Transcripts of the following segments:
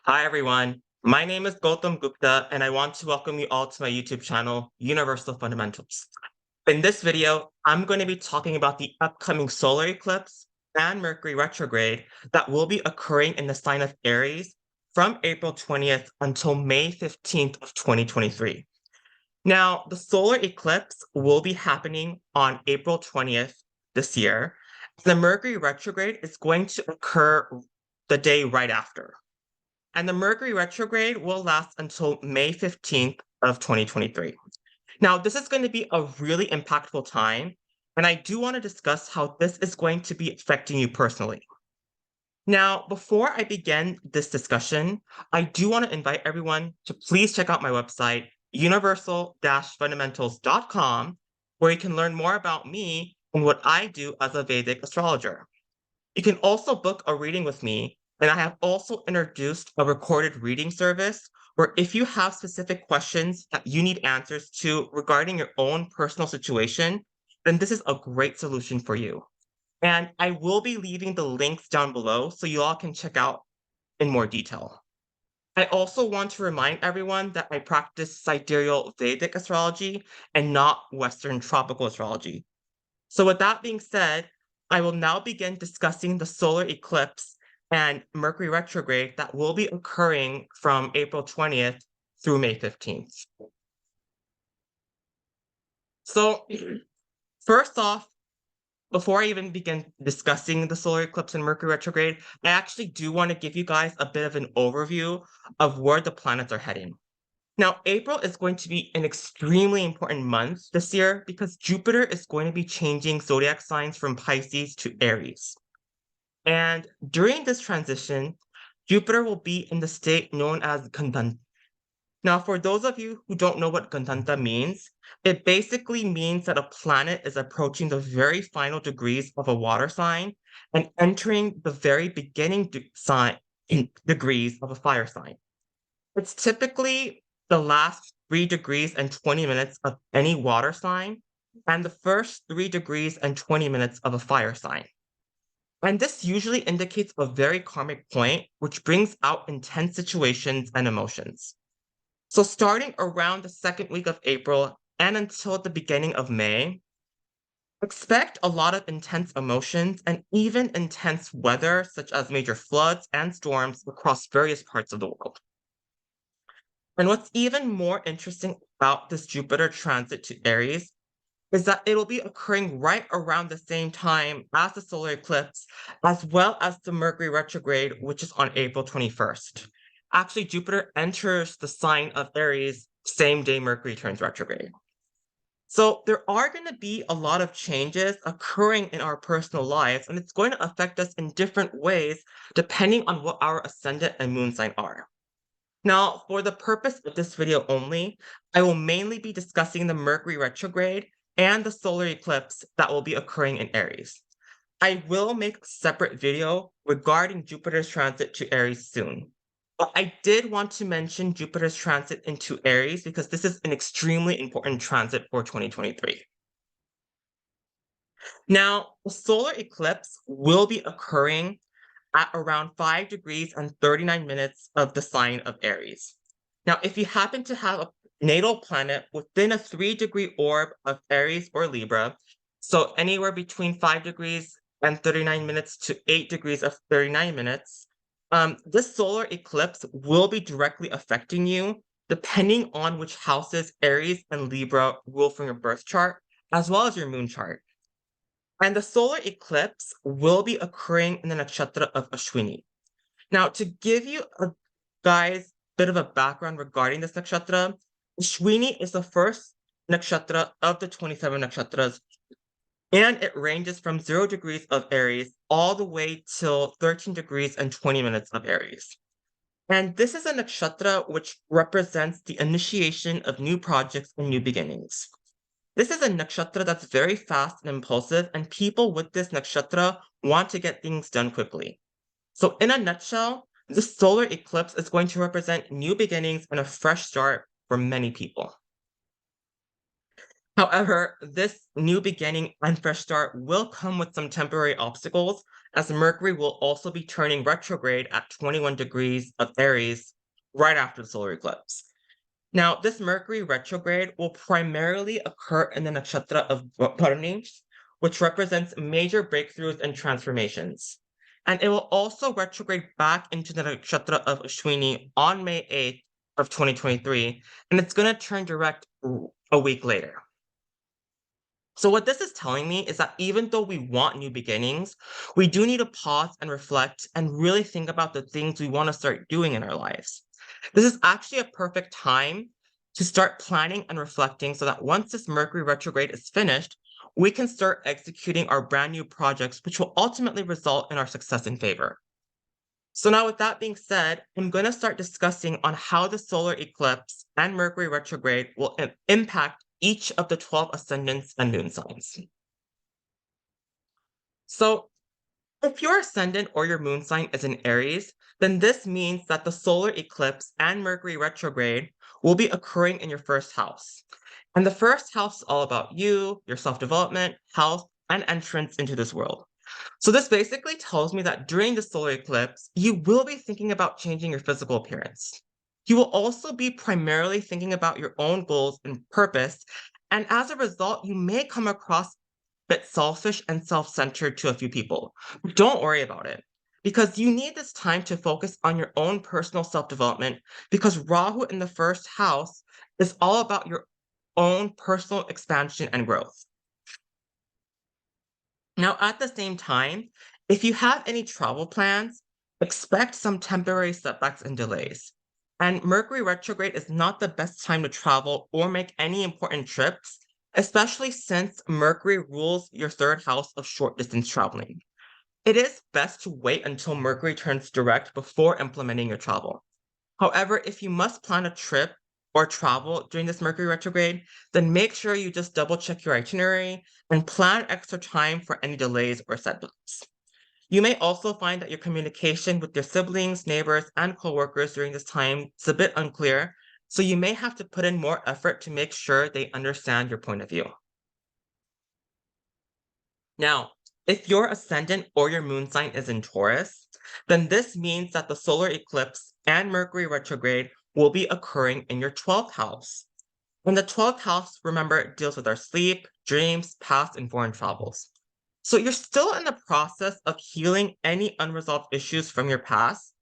Hi, everyone. My name is Gautam Gupta, and I want to welcome you all to my YouTube channel, Universal Fundamentals. In this video, I'm going to be talking about the upcoming solar eclipse and Mercury retrograde that will be occurring in the sign of Aries from April 20th until May 15th of 2023. Now, the solar eclipse will be happening on April 20th this year. The Mercury retrograde is going to occur the day right after. And the Mercury retrograde will last until May 15th of 2023. Now, this is going to be a really impactful time, and I do want to discuss how this is going to be affecting you personally. Now, before I begin this discussion, I do want to invite everyone to please check out my website, universal-fundamentals.com, where you can learn more about me and what I do as a Vedic astrologer. You can also book a reading with me, and I have also introduced a recorded reading service where if you have specific questions that you need answers to regarding your own personal situation, then this is a great solution for you. And I will be leaving the links down below so you all can check out in more detail. I also want to remind everyone that I practice sidereal Vedic astrology and not Western tropical astrology. So with that being said, I will now begin discussing the solar eclipse and Mercury retrograde that will be occurring from April 20th through May 15th. So first off, before I even begin discussing the solar eclipse and Mercury retrograde, I actually do want to give you guys a bit of an overview of where the planets are heading. Now, April is going to be an extremely important month this year because Jupiter is going to be changing zodiac signs from Pisces to Aries. And during this transition, Jupiter will be in the state known as Gandanta. Now, for those of you who don't know what Gandanta means, it basically means that a planet is approaching the very final degrees of a water sign and entering the very beginning degrees of a fire sign. It's typically the last 3 degrees and 20 minutes of any water sign and the first 3 degrees and 20 minutes of a fire sign. And this usually indicates a very karmic point, which brings out intense situations and emotions. So starting around the second week of April and until the beginning of May, expect a lot of intense emotions and even intense weather, such as major floods and storms across various parts of the world. And what's even more interesting about this Jupiter transit to Aries is that it'll be occurring right around the same time as the solar eclipse, as well as the Mercury retrograde, which is on April 21st. Actually, Jupiter enters the sign of Aries same day Mercury turns retrograde. So there are going to be a lot of changes occurring in our personal lives, and it's going to affect us in different ways depending on what our ascendant and moon sign are. Now, for the purpose of this video only, I will mainly be discussing the Mercury retrograde and the solar eclipse that will be occurring in Aries. I will make a separate video regarding Jupiter's transit to Aries soon. But I did want to mention Jupiter's transit into Aries because this is an extremely important transit for 2023. Now, the solar eclipse will be occurring at around 5 degrees and 39 minutes of the sign of Aries. Now, if you happen to have a natal planet within a 3-degree orb of Aries or Libra, so anywhere between 5 degrees and 39 minutes to 8 degrees of 39 minutes, this solar eclipse will be directly affecting you depending on which houses Aries and Libra rule from your birth chart, as well as your moon chart. And the solar eclipse will be occurring in the nakshatra of Ashwini. Now, to give you a guys bit of a background regarding this nakshatra, Ashwini is the first nakshatra of the 27 nakshatras, and it ranges from 0 degrees of Aries all the way till 13 degrees and 20 minutes of Aries. And this is a nakshatra which represents the initiation of new projects and new beginnings. This is a nakshatra that's very fast and impulsive, and people with this nakshatra want to get things done quickly. So in a nutshell, this solar eclipse is going to represent new beginnings and a fresh start for many people. However, this new beginning and fresh start will come with some temporary obstacles, as Mercury will also be turning retrograde at 21 degrees of Aries right after the solar eclipse. Now, this Mercury retrograde will primarily occur in the nakshatra of Bharani, which represents major breakthroughs and transformations. And it will also retrograde back into the nakshatra of Ashwini on May 8th of 2023, and it's going to turn direct a week later. So what this is telling me is that even though we want new beginnings, we do need to pause and reflect and really think about the things we want to start doing in our lives. This is actually a perfect time to start planning and reflecting so that once this Mercury retrograde is finished, we can start executing our brand new projects, which will ultimately result in our success and favor. So now with that being said, I'm going to start discussing on how the solar eclipse and Mercury retrograde will impact each of the 12 ascendants and moon signs. So if your ascendant or your moon sign is in Aries, then this means that the solar eclipse and Mercury retrograde will be occurring in your first house. And the first house is all about you, your self-development, health, and entrance into this world. So this basically tells me that during the solar eclipse, you will be thinking about changing your physical appearance. You will also be primarily thinking about your own goals and purpose, and as a result, you may come across a bit selfish and self-centered to a few people. But don't worry about it, because you need this time to focus on your own personal self-development, because Rahu in the first house is all about your own personal expansion and growth. Now, at the same time, if you have any travel plans, expect some temporary setbacks and delays. And Mercury retrograde is not the best time to travel or make any important trips, especially since Mercury rules your third house of short distance traveling. It is best to wait until Mercury turns direct before implementing your travel. However, if you must plan a trip or travel during this Mercury retrograde, then make sure you just double check your itinerary and plan extra time for any delays or setbacks. You may also find that your communication with your siblings, neighbors, and coworkers during this time is a bit unclear, so you may have to put in more effort to make sure they understand your point of view. Now, if your ascendant or your moon sign is in Taurus, then this means that the solar eclipse and Mercury retrograde will be occurring in your 12th house. And the 12th house, remember, deals with our sleep, dreams, past, and foreign travels. So you're still in the process of healing any unresolved issues from your past,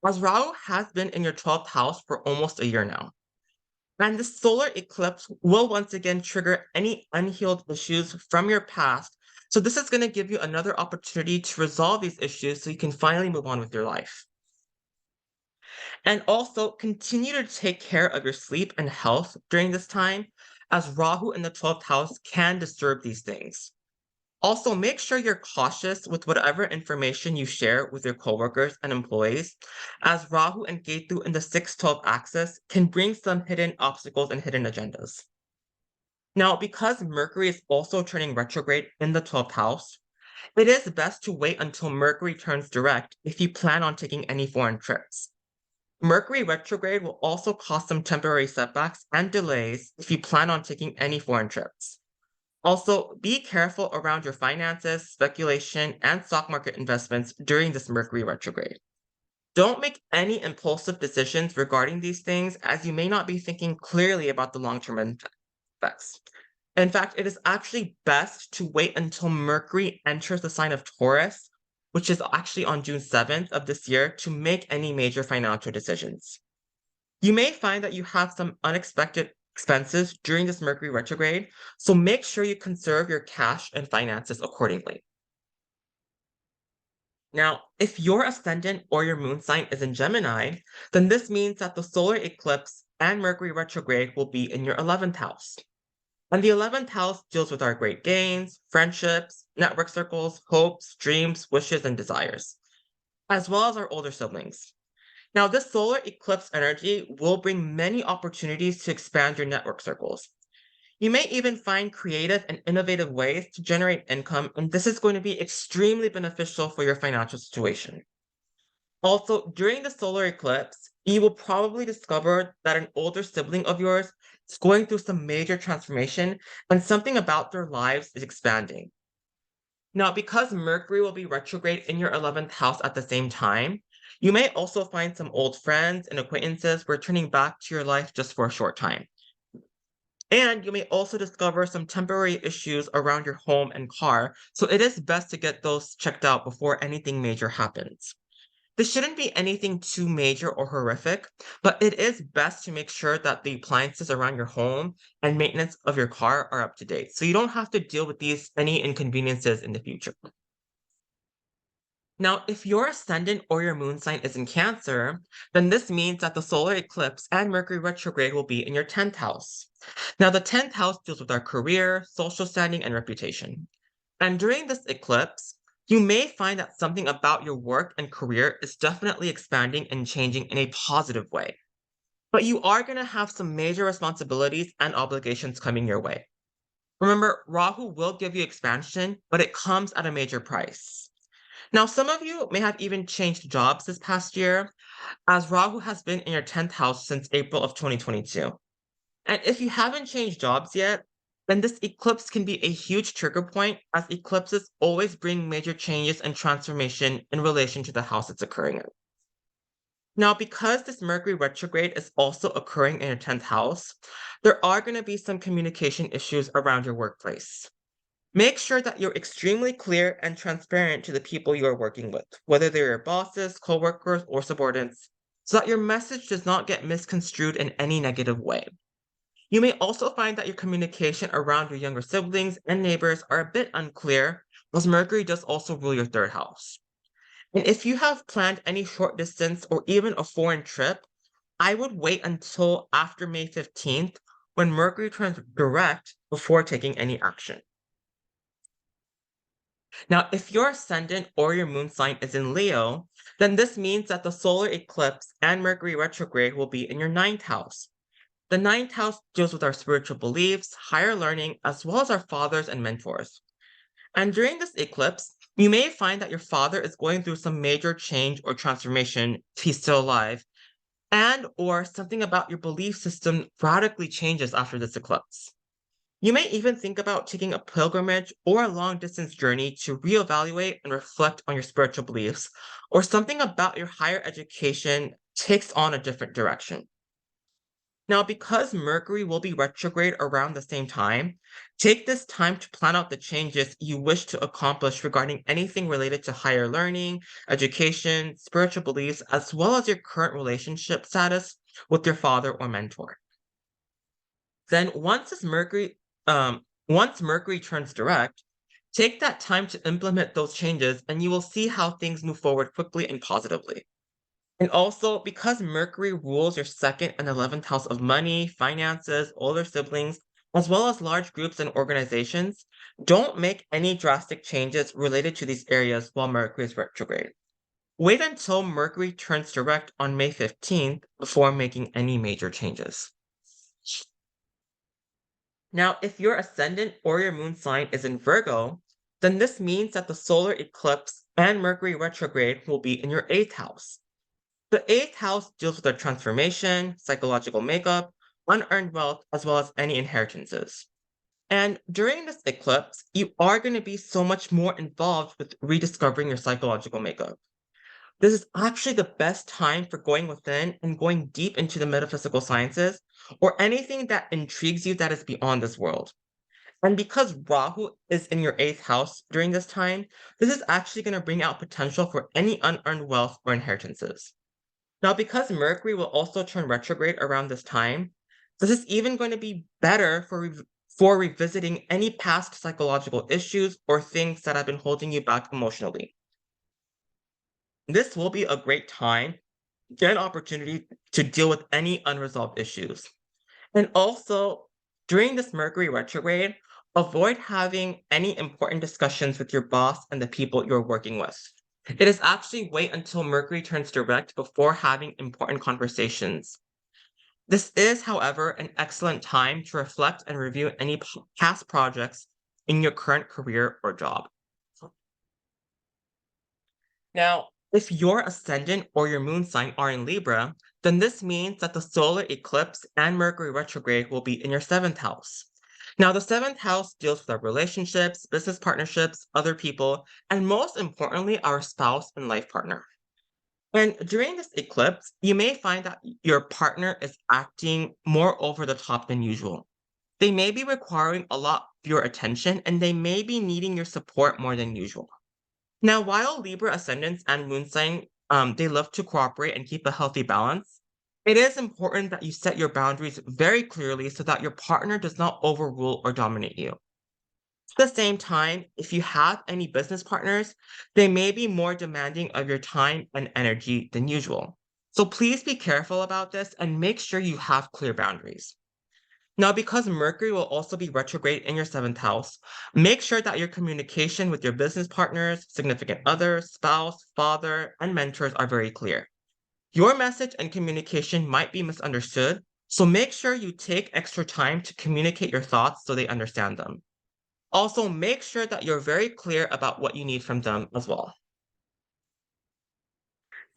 as Rahu has been in your 12th house for almost a year now. And the solar eclipse will once again trigger any unhealed issues from your past. So this is going to give you another opportunity to resolve these issues so you can finally move on with your life. And also continue to take care of your sleep and health during this time, as Rahu in the 12th house can disturb these things. Also, make sure you're cautious with whatever information you share with your coworkers and employees, as Rahu and Ketu in the 6-12 axis can bring some hidden obstacles and hidden agendas. Now, because Mercury is also turning retrograde in the 12th house, it is best to wait until Mercury turns direct if you plan on taking any foreign trips. Mercury retrograde will also cause some temporary setbacks and delays if you plan on taking any foreign trips. Also, be careful around your finances, speculation, and stock market investments during this Mercury retrograde. Don't make any impulsive decisions regarding these things, as you may not be thinking clearly about the long-term effects. In fact, it is actually best to wait until Mercury enters the sign of Taurus, which is actually on June 7th of this year, to make any major financial decisions. You may find that you have some unexpected expenses during this Mercury retrograde, so make sure you conserve your cash and finances accordingly. Now, if your ascendant or your moon sign is in Gemini, then this means that the solar eclipse and Mercury retrograde will be in your 11th house. And the 11th house deals with our great gains, friendships, network circles, hopes, dreams, wishes, and desires, as well as our older siblings. Now, this solar eclipse energy will bring many opportunities to expand your network circles. You may even find creative and innovative ways to generate income, and this is going to be extremely beneficial for your financial situation. Also, during the solar eclipse, you will probably discover that an older sibling of yours is going through some major transformation and something about their lives is expanding. Now, because Mercury will be retrograde in your 11th house at the same time, you may also find some old friends and acquaintances returning back to your life just for a short time. And you may also discover some temporary issues around your home and car, so it is best to get those checked out before anything major happens. This shouldn't be anything too major or horrific, but it is best to make sure that the appliances around your home and maintenance of your car are up to date, so you don't have to deal with these any inconveniences in the future. Now, if your ascendant or your moon sign is in Cancer, then this means that the solar eclipse and Mercury retrograde will be in your 10th house. Now, the 10th house deals with our career, social standing, and reputation. And during this eclipse, you may find that something about your work and career is definitely expanding and changing in a positive way. But you are going to have some major responsibilities and obligations coming your way. Remember, Rahu will give you expansion, but it comes at a major price. Now, some of you may have even changed jobs this past year, as Rahu has been in your 10th house since April of 2022. And if you haven't changed jobs yet, then this eclipse can be a huge trigger point, as eclipses always bring major changes and transformation in relation to the house it's occurring in. Now, because this Mercury retrograde is also occurring in your 10th house, there are going to be some communication issues around your workplace. Make sure that you're extremely clear and transparent to the people you are working with, whether they're your bosses, coworkers, or subordinates, so that your message does not get misconstrued in any negative way. You may also find that your communication around your younger siblings and neighbors are a bit unclear, as Mercury does also rule your 3rd house. And if you have planned any short distance or even a foreign trip, I would wait until after May 15th when Mercury turns direct before taking any action. Now, if your ascendant or your moon sign is in Leo, then this means that the solar eclipse and Mercury retrograde will be in your 9th house. The 9th house deals with our spiritual beliefs, higher learning, as well as our fathers and mentors. And during this eclipse, you may find that your father is going through some major change or transformation if he's still alive, and or something about your belief system radically changes after this eclipse. You may even think about taking a pilgrimage or a long distance journey to reevaluate and reflect on your spiritual beliefs, or something about your higher education takes on a different direction. Now, because Mercury will be retrograde around the same time, take this time to plan out the changes you wish to accomplish regarding anything related to higher learning, education, spiritual beliefs, as well as your current relationship status with your father or mentor. Then once Mercury turns direct, take that time to implement those changes and you will see how things move forward quickly and positively. And also, because Mercury rules your 2nd and 11th house of money, finances, older siblings, as well as large groups and organizations, don't make any drastic changes related to these areas while Mercury is retrograde. Wait until Mercury turns direct on May 15th before making any major changes. Now, if your ascendant or your moon sign is in Virgo, then this means that the solar eclipse and Mercury retrograde will be in your 8th house. The 8th house deals with our transformation, psychological makeup, unearned wealth, as well as any inheritances. And during this eclipse, you are going to be so much more involved with rediscovering your psychological makeup. This is actually the best time for going within and going deep into the metaphysical sciences or anything that intrigues you that is beyond this world. And because Rahu is in your 8th house during this time, this is actually going to bring out potential for any unearned wealth or inheritances. Now, because Mercury will also turn retrograde around this time, this is even going to be better for revisiting any past psychological issues or things that have been holding you back emotionally. This will be a great time to get an opportunity to deal with any unresolved issues. And also, during this Mercury retrograde, avoid having any important discussions with your boss and the people you're working with. It is actually wait until Mercury turns direct before having important conversations. This is, however, an excellent time to reflect and review any past projects in your current career or job. Now, If your ascendant or your moon sign are in Libra, then this means that the solar eclipse and Mercury retrograde will be in your seventh house. Now, the seventh house deals with our relationships, business partnerships, other people, and most importantly, our spouse and life partner. And during this eclipse, you may find that your partner is acting more over the top than usual. They may be requiring a lot of your attention and they may be needing your support more than usual. Now, while Libra ascendants and moon sign, they love to cooperate and keep a healthy balance, it is important that you set your boundaries very clearly so that your partner does not overrule or dominate you. At the same time, if you have any business partners, they may be more demanding of your time and energy than usual. So please be careful about this and make sure you have clear boundaries. Now, because Mercury will also be retrograde in your seventh house, make sure that your communication with your business partners, significant others, spouse, father, and mentors are very clear. Your message and communication might be misunderstood, so make sure you take extra time to communicate your thoughts so they understand them. Also, make sure that you're very clear about what you need from them as well.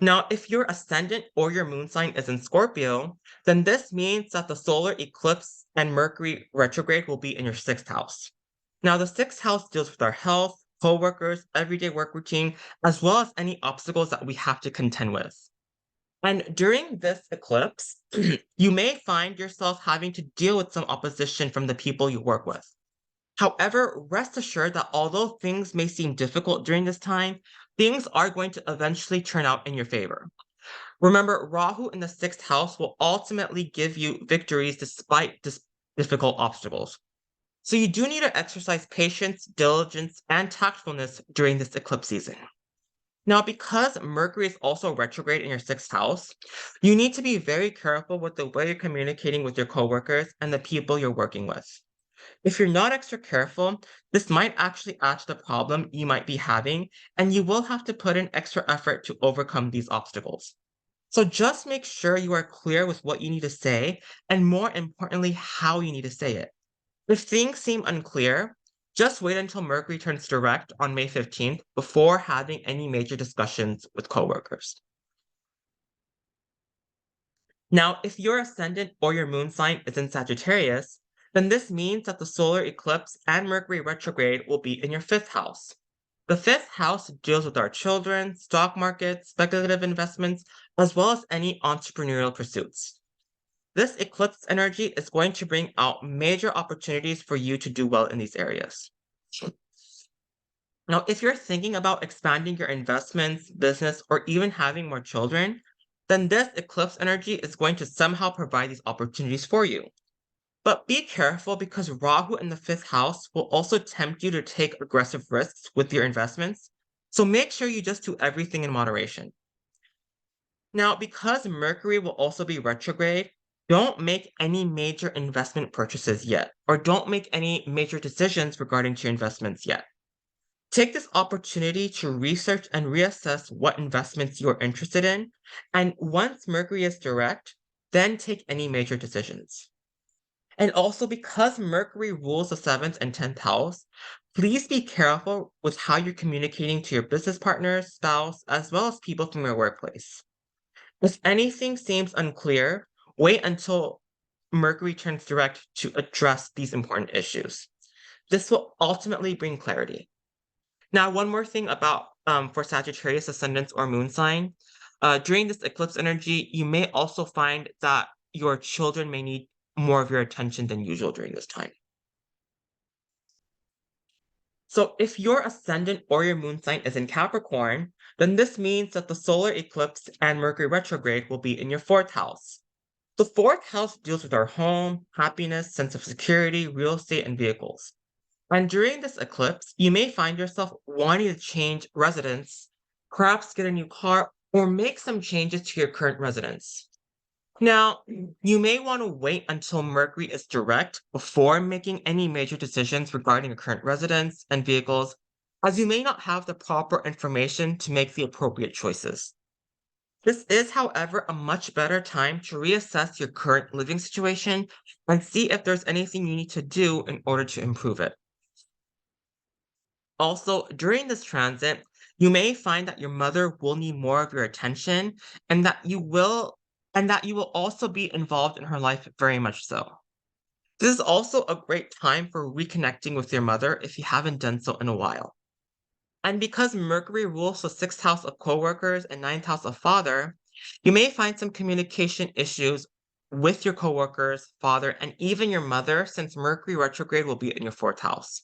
Now, if your ascendant or your moon sign is in Scorpio, then this means that the solar eclipse and Mercury retrograde will be in your sixth house. Now, the sixth house deals with our health, coworkers, everyday work routine, as well as any obstacles that we have to contend with. And during this eclipse, you may find yourself having to deal with some opposition from the people you work with. However, rest assured that although things may seem difficult during this time, things are going to eventually turn out in your favor. Remember, Rahu in the sixth house will ultimately give you victories despite difficult obstacles. So you do need to exercise patience, diligence, and tactfulness during this eclipse season. Now, because Mercury is also retrograde in your sixth house, you need to be very careful with the way you're communicating with your coworkers and the people you're working with. If you're not extra careful, this might actually add to the problem you might be having, and you will have to put in extra effort to overcome these obstacles. So just make sure you are clear with what you need to say, and more importantly, how you need to say it. If things seem unclear, just wait until Mercury turns direct on May 15th before having any major discussions with coworkers. Now, if your ascendant or your moon sign is in Sagittarius, then this means that the solar eclipse and Mercury retrograde will be in your fifth house. The fifth house deals with our children, stock market, speculative investments, as well as any entrepreneurial pursuits. This eclipse energy is going to bring out major opportunities for you to do well in these areas. Now, if you're thinking about expanding your investments, business, or even having more children, then this eclipse energy is going to somehow provide these opportunities for you. But be careful because Rahu in the fifth house will also tempt you to take aggressive risks with your investments. So make sure you just do everything in moderation. Now, because Mercury will also be retrograde, don't make any major investment purchases yet, or don't make any major decisions regarding to your investments yet. Take this opportunity to research and reassess what investments you're interested in, and once Mercury is direct, then take any major decisions. And also, because Mercury rules the 7th and 10th house, please be careful with how you're communicating to your business partners, spouse, as well as people from your workplace. If anything seems unclear, wait until Mercury turns direct to address these important issues. This will ultimately bring clarity. Now, one more thing about for Sagittarius ascendants or moon sign, during this eclipse energy, you may also find that your children may need more of your attention than usual during this time. So if your ascendant or your moon sign is in Capricorn, then this means that the solar eclipse and Mercury retrograde will be in your fourth house. The fourth house deals with our home, happiness, sense of security, real estate, and vehicles. And during this eclipse, you may find yourself wanting to change residence, perhaps get a new car, or make some changes to your current residence. Now, you may want to wait until Mercury is direct before making any major decisions regarding your current residence and vehicles, as you may not have the proper information to make the appropriate choices. This is, however, a much better time to reassess your current living situation and see if there's anything you need to do in order to improve it. Also, during this transit, You may find that your mother will need more of your attention and that you will also be involved in her life very much so. This is also a great time for reconnecting with your mother if you haven't done so in a while. And because Mercury rules the sixth house of coworkers and ninth house of father, you may find some communication issues with your coworkers, father, and even your mother since Mercury retrograde will be in your fourth house.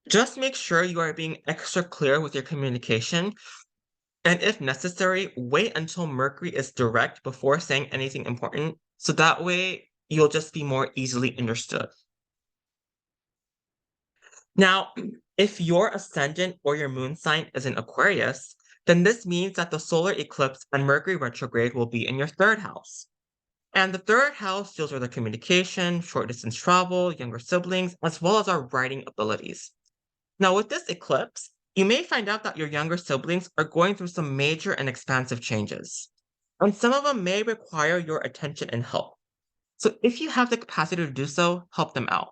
Just make sure you are being extra clear with your communication, and if necessary, wait until Mercury is direct before saying anything important, so that way you'll just be more easily understood. Now, if your ascendant or your moon sign is in Aquarius, then this means that the solar eclipse and Mercury retrograde will be in your third house. And the third house deals with our communication, short distance travel, younger siblings, as well as our writing abilities. Now, with this eclipse, you may find out that your younger siblings are going through some major and expansive changes. And some of them may require your attention and help. So if you have the capacity to do so, help them out.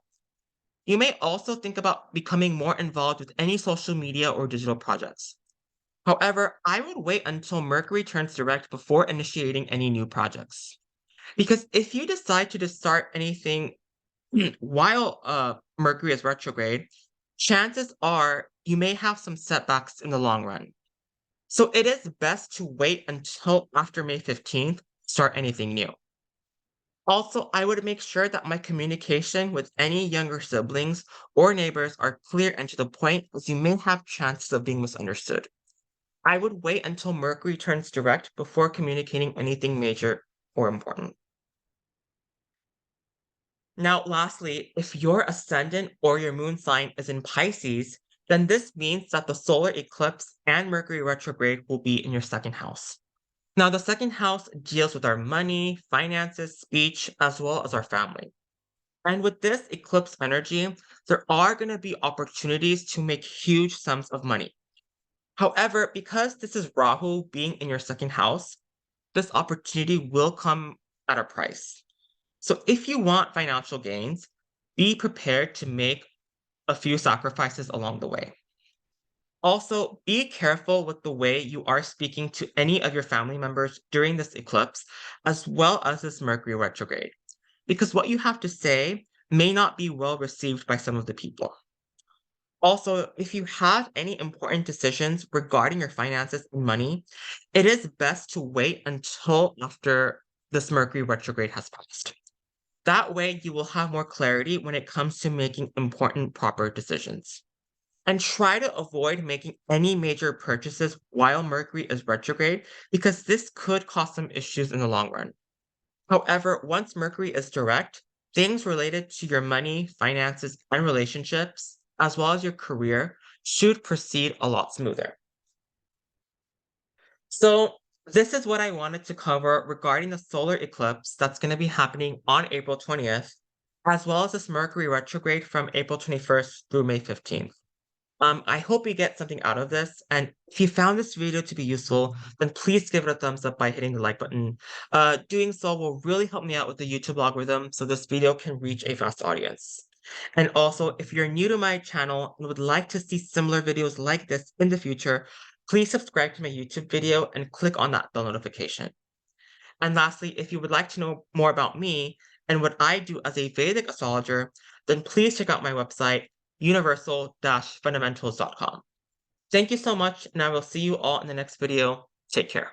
You may also think about becoming more involved with any social media or digital projects. However, I would wait until Mercury turns direct before initiating any new projects. Because if you decide to just start anything while Mercury is retrograde, chances are you may have some setbacks in the long run. So it is best to wait until after May 15th, start anything new. Also, I would make sure that my communication with any younger siblings or neighbors are clear and to the point, as you may have chances of being misunderstood. I would wait until Mercury turns direct before communicating anything major or important. Now, lastly, if your ascendant or your moon sign is in Pisces, then this means that the solar eclipse and Mercury retrograde will be in your second house. Now, the second house deals with our money, finances, speech, as well as our family. And with this eclipse energy, there are going to be opportunities to make huge sums of money. However, because this is Rahu being in your second house, this opportunity will come at a price. So if you want financial gains, be prepared to make a few sacrifices along the way. Also, be careful with the way you are speaking to any of your family members during this eclipse, as well as this Mercury retrograde, because what you have to say may not be well received by some of the people. Also, if you have any important decisions regarding your finances and money, it is best to wait until after this Mercury retrograde has passed. That way, you will have more clarity when it comes to making important, proper decisions. And try to avoid making any major purchases while Mercury is retrograde, because this could cause some issues in the long run. However, once Mercury is direct, things related to your money, finances, and relationships, as well as your career, should proceed a lot smoother. So, this is what I wanted to cover regarding the solar eclipse that's going to be happening on April 20th, as well as this Mercury retrograde from April 21st through May 15th. I hope you get something out of this, and if you found this video to be useful, then please give it a thumbs up by hitting the like button. Doing so will really help me out with the YouTube algorithm, so this video can reach a vast audience. And also, if you're new to my channel and would like to see similar videos like this in the future, please subscribe to my YouTube video and click on that bell notification. And lastly, if you would like to know more about me and what I do as a Vedic astrologer, then please check out my website, universal-fundamentals.com. Thank you so much, and I will see you all in the next video. Take care.